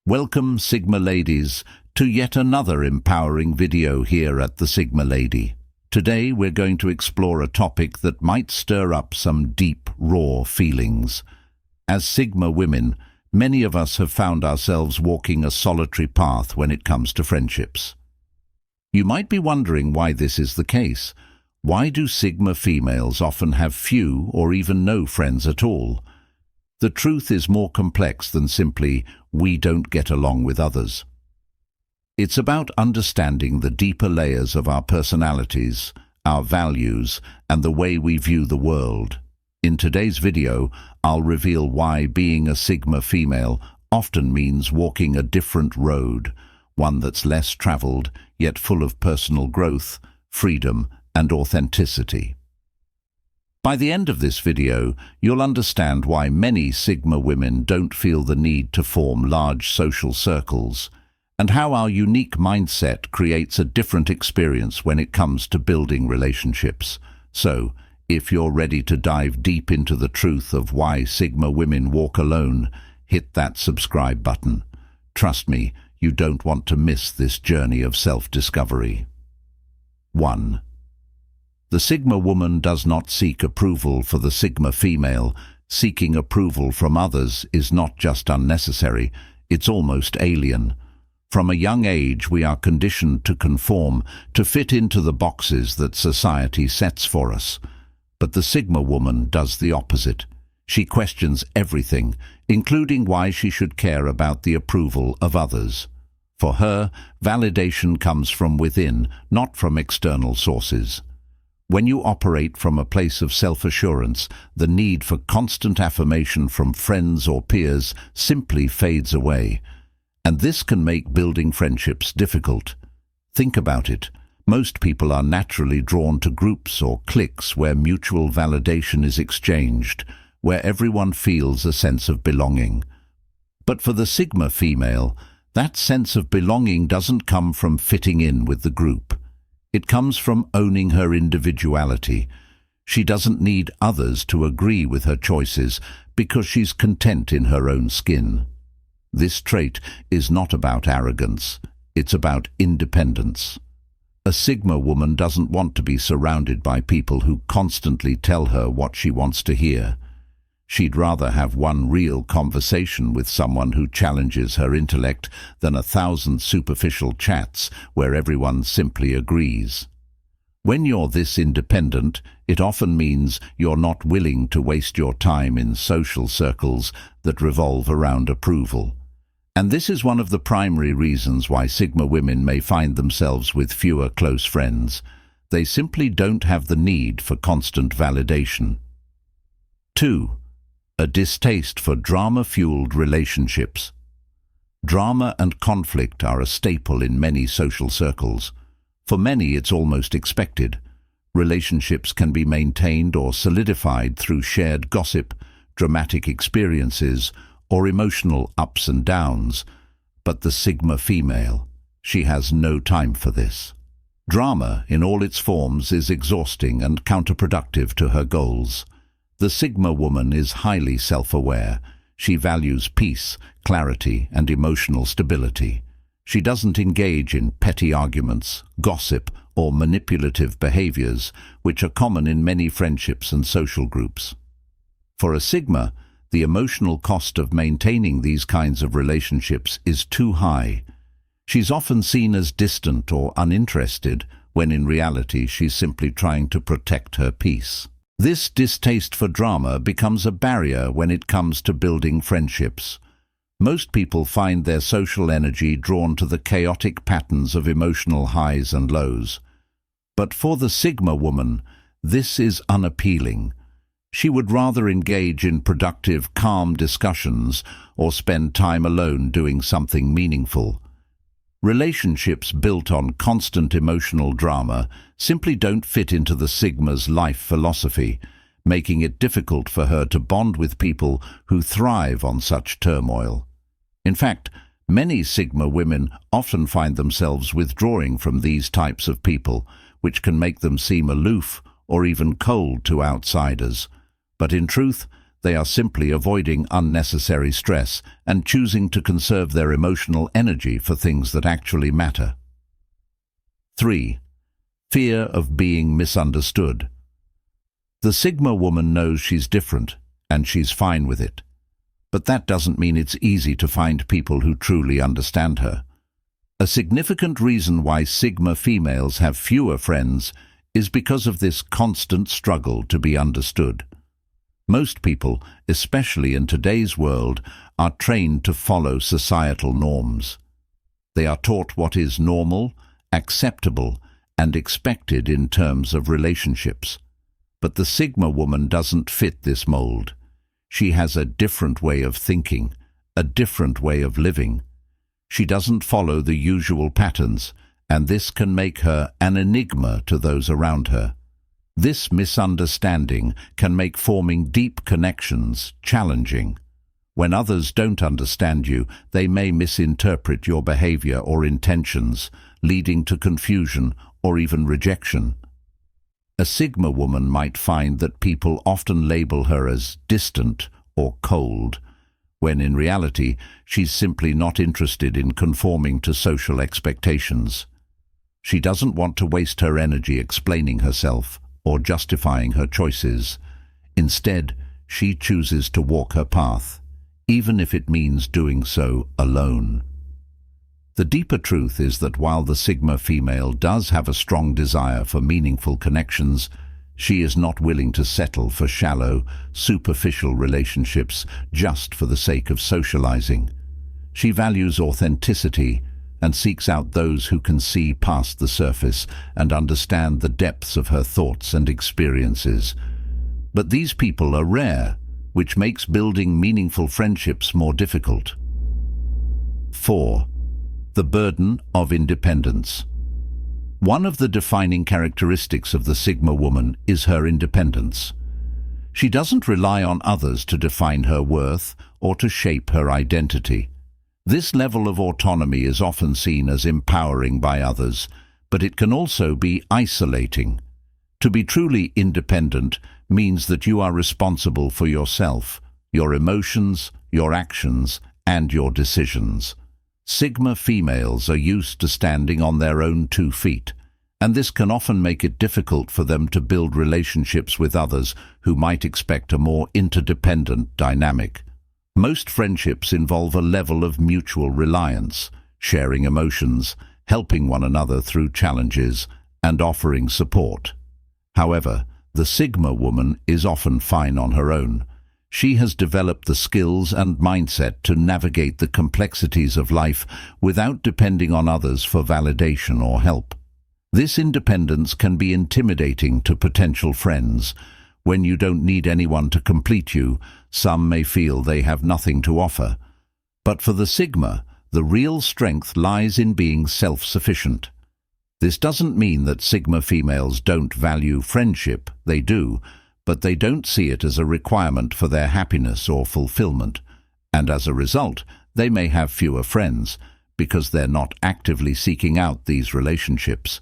Welcome, Sigma ladies, to yet another empowering video here at the Sigma Lady. Today we're going to explore a topic that might stir up some deep, raw feelings. As Sigma women, many of us have found ourselves walking a solitary path when it comes to friendships. You might be wondering why this is the case. Why do Sigma females often have few or even no friends at all? The truth is more complex than simply, we don't get along with others. It's about understanding the deeper layers of our personalities, our values, and the way we view the world. In today's video, I'll reveal why being a Sigma female often means walking a different road, one that's less traveled, yet full of personal growth, freedom, and authenticity. By the end of this video, you'll understand why many Sigma women don't feel the need to form large social circles, and how our unique mindset creates a different experience when it comes to building relationships. So, if you're ready to dive deep into the truth of why Sigma women walk alone, hit that subscribe button. Trust me, you don't want to miss this journey of self-discovery. 1. The Sigma woman does not seek approval for the Sigma female. Seeking approval from others is not just unnecessary, it's almost alien. From a young age, we are conditioned to conform, to fit into the boxes that society sets for us. But the Sigma woman does the opposite. She questions everything, including why she should care about the approval of others. For her, validation comes from within, not from external sources. When you operate from a place of self-assurance, the need for constant affirmation from friends or peers simply fades away. And this can make building friendships difficult. Think about it. Most people are naturally drawn to groups or cliques where mutual validation is exchanged, where everyone feels a sense of belonging. But for the Sigma female, that sense of belonging doesn't come from fitting in with the group. It comes from owning her individuality. She doesn't need others to agree with her choices because she's content in her own skin. This trait is not about arrogance, it's about independence. A Sigma woman doesn't want to be surrounded by people who constantly tell her what she wants to hear. She'd rather have one real conversation with someone who challenges her intellect than 1,000 superficial chats where everyone simply agrees. When you're this independent, it often means you're not willing to waste your time in social circles that revolve around approval. And this is one of the primary reasons why Sigma women may find themselves with fewer close friends. They simply don't have the need for constant validation. 2. A distaste for drama-fueled relationships. Drama and conflict are a staple in many social circles. For many, it's almost expected. Relationships can be maintained or solidified through shared gossip, dramatic experiences, or emotional ups and downs. But the Sigma female, she has no time for this. Drama, in all its forms, is exhausting and counterproductive to her goals. The Sigma woman is highly self-aware. She values peace, clarity, and emotional stability. She doesn't engage in petty arguments, gossip, or manipulative behaviors, which are common in many friendships and social groups. For a Sigma, the emotional cost of maintaining these kinds of relationships is too high. She's often seen as distant or uninterested, when in reality she's simply trying to protect her peace. This distaste for drama becomes a barrier when it comes to building friendships. Most people find their social energy drawn to the chaotic patterns of emotional highs and lows. But for the Sigma woman, this is unappealing. She would rather engage in productive, calm discussions or spend time alone doing something meaningful. Relationships built on constant emotional drama simply don't fit into the Sigma's life philosophy, making it difficult for her to bond with people who thrive on such turmoil. In fact, many Sigma women often find themselves withdrawing from these types of people, which can make them seem aloof or even cold to outsiders. But in truth, they are simply avoiding unnecessary stress and choosing to conserve their emotional energy for things that actually matter. 3. Fear of being misunderstood. The Sigma woman knows she's different, and she's fine with it. But that doesn't mean it's easy to find people who truly understand her. A significant reason why Sigma females have fewer friends is because of this constant struggle to be understood. Most people, especially in today's world, are trained to follow societal norms. They are taught what is normal, acceptable, and expected in terms of relationships. But the Sigma woman doesn't fit this mold. She has a different way of thinking, a different way of living. She doesn't follow the usual patterns, and this can make her an enigma to those around her. This misunderstanding can make forming deep connections challenging. When others don't understand you, they may misinterpret your behavior or intentions, leading to confusion or even rejection. A Sigma woman might find that people often label her as distant or cold, when in reality she's simply not interested in conforming to social expectations. She doesn't want to waste her energy explaining herself or justifying her choices. Instead, she chooses to walk her path, even if it means doing so alone. The deeper truth is that while the Sigma female does have a strong desire for meaningful connections, she is not willing to settle for shallow, superficial relationships just for the sake of socializing. She values authenticity and seeks out those who can see past the surface and understand the depths of her thoughts and experiences. But these people are rare, which makes building meaningful friendships more difficult. 4. The burden of independence. One of the defining characteristics of the Sigma woman is her independence. She doesn't rely on others to define her worth or to shape her identity. This level of autonomy is often seen as empowering by others, but it can also be isolating. To be truly independent means that you are responsible for yourself, your emotions, your actions, and your decisions. Sigma females are used to standing on their own 2 feet, and this can often make it difficult for them to build relationships with others who might expect a more interdependent dynamic. Most friendships involve a level of mutual reliance, sharing emotions, helping one another through challenges, and offering support. However, the Sigma woman is often fine on her own. She has developed the skills and mindset to navigate the complexities of life without depending on others for validation or help. This independence can be intimidating to potential friends. When you don't need anyone to complete you, some may feel they have nothing to offer. But for the Sigma, the real strength lies in being self-sufficient. This doesn't mean that Sigma females don't value friendship, they do, but they don't see it as a requirement for their happiness or fulfillment, and as a result, they may have fewer friends, because they're not actively seeking out these relationships.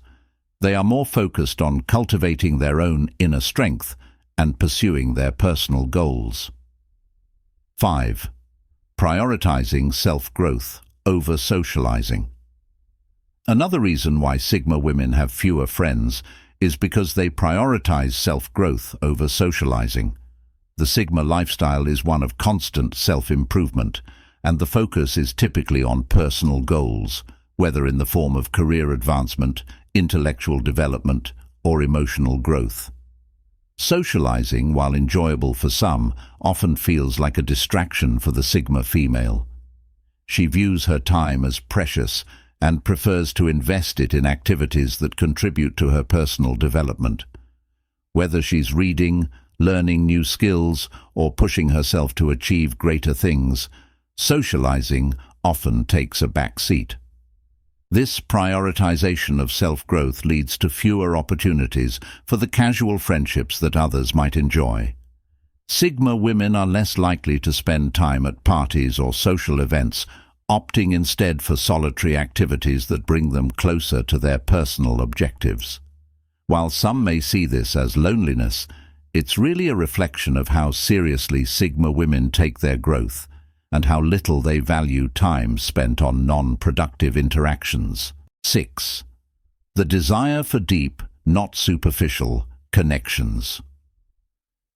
They are more focused on cultivating their own inner strength and pursuing their personal goals. 5. Prioritizing self-growth over socializing. Another reason why Sigma women have fewer friends is because they prioritize self-growth over socializing. The Sigma lifestyle is one of constant self-improvement, and the focus is typically on personal goals, whether in the form of career advancement, intellectual development, or emotional growth. Socializing, while enjoyable for some, often feels like a distraction for the Sigma female. She views her time as precious and prefers to invest it in activities that contribute to her personal development. Whether she's reading, learning new skills, or pushing herself to achieve greater things, socializing often takes a back seat. This prioritization of self-growth leads to fewer opportunities for the casual friendships that others might enjoy. Sigma women are less likely to spend time at parties or social events, opting instead for solitary activities that bring them closer to their personal objectives. While some may see this as loneliness, It's really a reflection of how seriously Sigma women take their growth and how little they value time spent on non-productive interactions. 6. The desire for deep, not superficial, connections.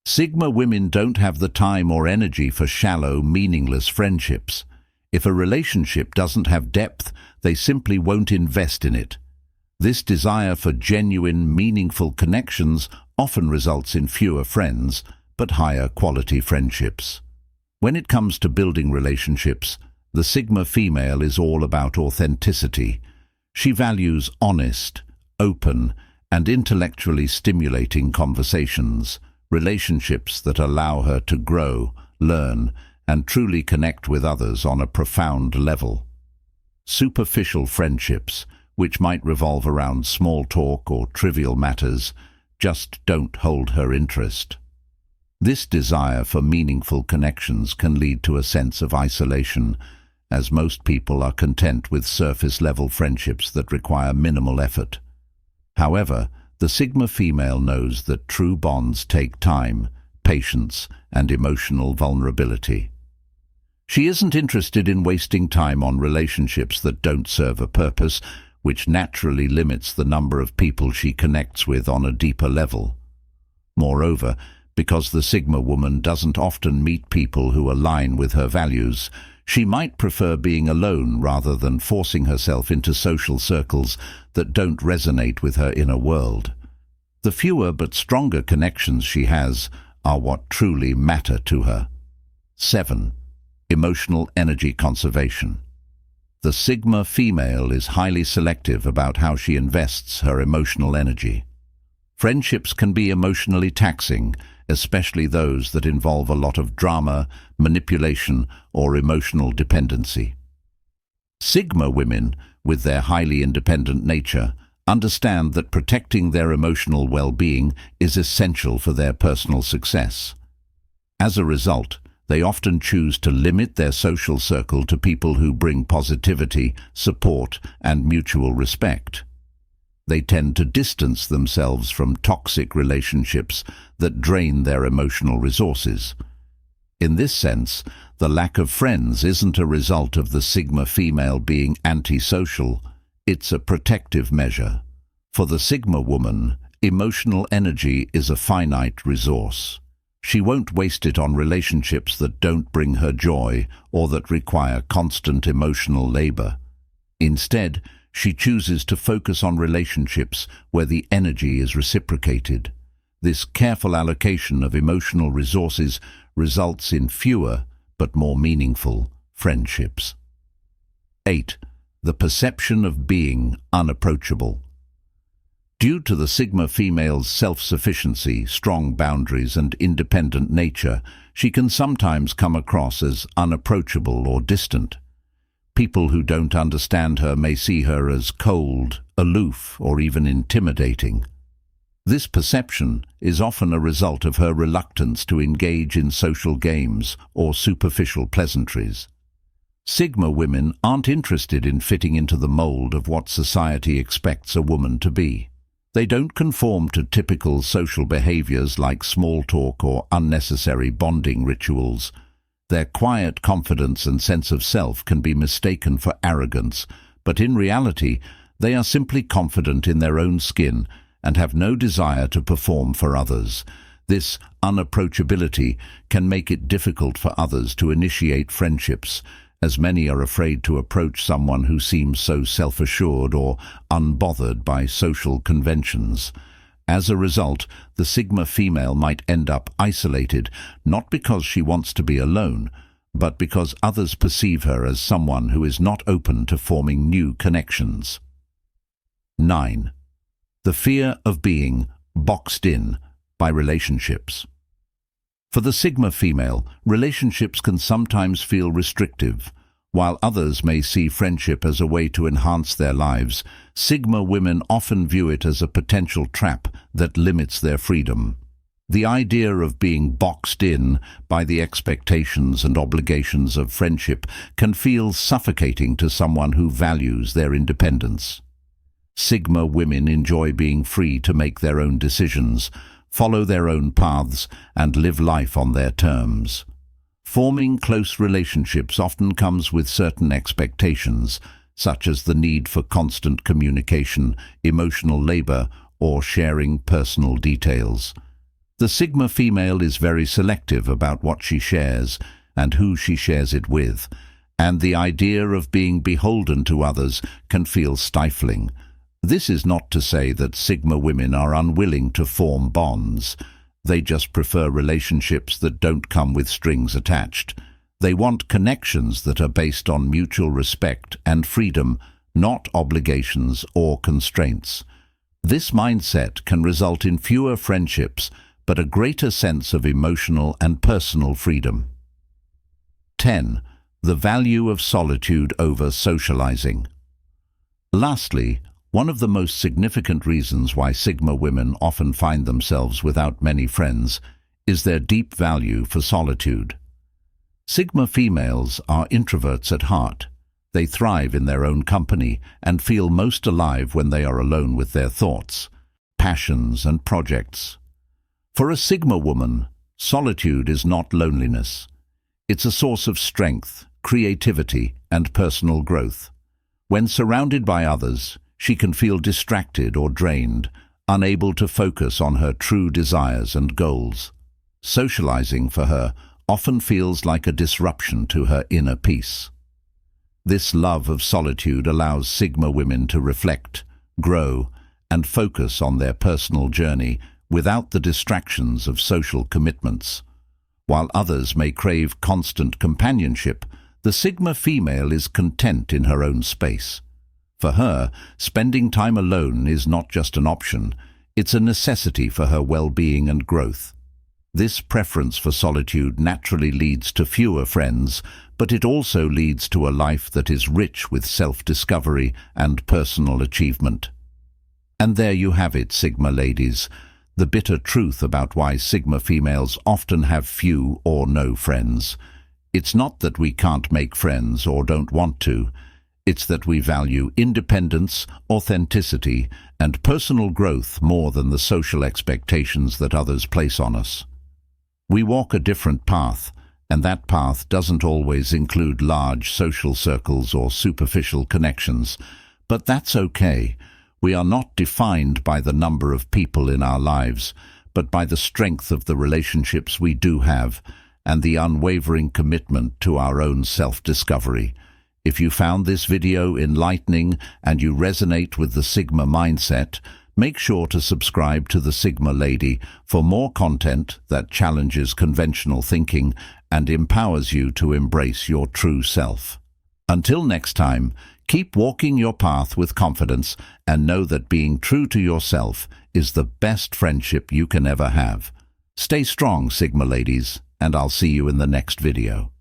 Sigma women don't have the time or energy for shallow, meaningless friendships. If a relationship doesn't have depth, they simply won't invest in it. This desire for genuine, meaningful connections often results in fewer friends, but higher quality friendships. When it comes to building relationships, the Sigma female is all about authenticity. She values honest, open, and intellectually stimulating conversations, relationships that allow her to grow, learn, and truly connect with others on a profound level. Superficial friendships, which might revolve around small talk or trivial matters, just don't hold her interest. This desire for meaningful connections can lead to a sense of isolation, as most people are content with surface-level friendships that require minimal effort. However, the Sigma female knows that true bonds take time, patience, and emotional vulnerability. She isn't interested in wasting time on relationships that don't serve a purpose, which naturally limits the number of people she connects with on a deeper level. Moreover, because the Sigma woman doesn't often meet people who align with her values, she might prefer being alone rather than forcing herself into social circles that don't resonate with her inner world. The fewer but stronger connections she has are what truly matter to her. 7. Emotional energy conservation. The Sigma female is highly selective about how she invests her emotional energy. Friendships can be emotionally taxing, especially those that involve a lot of drama, manipulation, or emotional dependency. Sigma women, with their highly independent nature, understand that protecting their emotional well-being is essential for their personal success. As a result, they often choose to limit their social circle to people who bring positivity, support, and mutual respect. They tend to distance themselves from toxic relationships that drain their emotional resources. In this sense, the lack of friends isn't a result of the Sigma female being antisocial, it's a protective measure. For the Sigma woman, emotional energy is a finite resource. She won't waste it on relationships that don't bring her joy or that require constant emotional labor. Instead, she chooses to focus on relationships where the energy is reciprocated. This careful allocation of emotional resources results in fewer but more meaningful friendships. 8. The perception of being unapproachable. Due to the Sigma female's self-sufficiency, strong boundaries, and independent nature, she can sometimes come across as unapproachable or distant. People who don't understand her may see her as cold, aloof, or even intimidating. This perception is often a result of her reluctance to engage in social games or superficial pleasantries. Sigma women aren't interested in fitting into the mold of what society expects a woman to be. They don't conform to typical social behaviors like small talk or unnecessary bonding rituals. Their quiet confidence and sense of self can be mistaken for arrogance, but in reality, they are simply confident in their own skin and have no desire to perform for others. This unapproachability can make it difficult for others to initiate friendships, as many are afraid to approach someone who seems so self-assured or unbothered by social conventions. As a result, the Sigma female might end up isolated, not because she wants to be alone, but because others perceive her as someone who is not open to forming new connections. 9. The fear of being boxed in by relationships. For the Sigma female, relationships can sometimes feel restrictive. While others may see friendship as a way to enhance their lives, Sigma women often view it as a potential trap that limits their freedom. The idea of being boxed in by the expectations and obligations of friendship can feel suffocating to someone who values their independence. Sigma women enjoy being free to make their own decisions, follow their own paths, and live life on their terms. Forming close relationships often comes with certain expectations, such as the need for constant communication, emotional labor, or sharing personal details. The Sigma female is very selective about what she shares and who she shares it with, and the idea of being beholden to others can feel stifling. This is not to say that Sigma women are unwilling to form bonds. They just prefer relationships that don't come with strings attached. They want connections that are based on mutual respect and freedom, not obligations or constraints. This mindset can result in fewer friendships, but a greater sense of emotional and personal freedom. 10. The value of solitude over socializing. Lastly, one of the most significant reasons why Sigma women often find themselves without many friends is their deep value for solitude. Sigma females are introverts at heart. They thrive in their own company and feel most alive when they are alone with their thoughts, passions, and projects. For a Sigma woman, solitude is not loneliness. It's a source of strength, creativity, and personal growth. When surrounded by others, she can feel distracted or drained, unable to focus on her true desires and goals. Socializing for her often feels like a disruption to her inner peace. This love of solitude allows Sigma women to reflect, grow, and focus on their personal journey without the distractions of social commitments. While others may crave constant companionship, the Sigma female is content in her own space. For her, spending time alone is not just an option, it's a necessity for her well-being and growth. This preference for solitude naturally leads to fewer friends, but it also leads to a life that is rich with self-discovery and personal achievement. And there you have it, Sigma ladies, the bitter truth about why Sigma females often have few or no friends. It's not that we can't make friends or don't want to. It's that we value independence, authenticity, and personal growth more than the social expectations that others place on us. We walk a different path, and that path doesn't always include large social circles or superficial connections. But that's okay. We are not defined by the number of people in our lives, but by the strength of the relationships we do have and the unwavering commitment to our own self-discovery. If you found this video enlightening and you resonate with the Sigma mindset, make sure to subscribe to the Sigma Lady for more content that challenges conventional thinking and empowers you to embrace your true self. Until next time, keep walking your path with confidence and know that being true to yourself is the best friendship you can ever have. Stay strong, Sigma ladies, and I'll see you in the next video.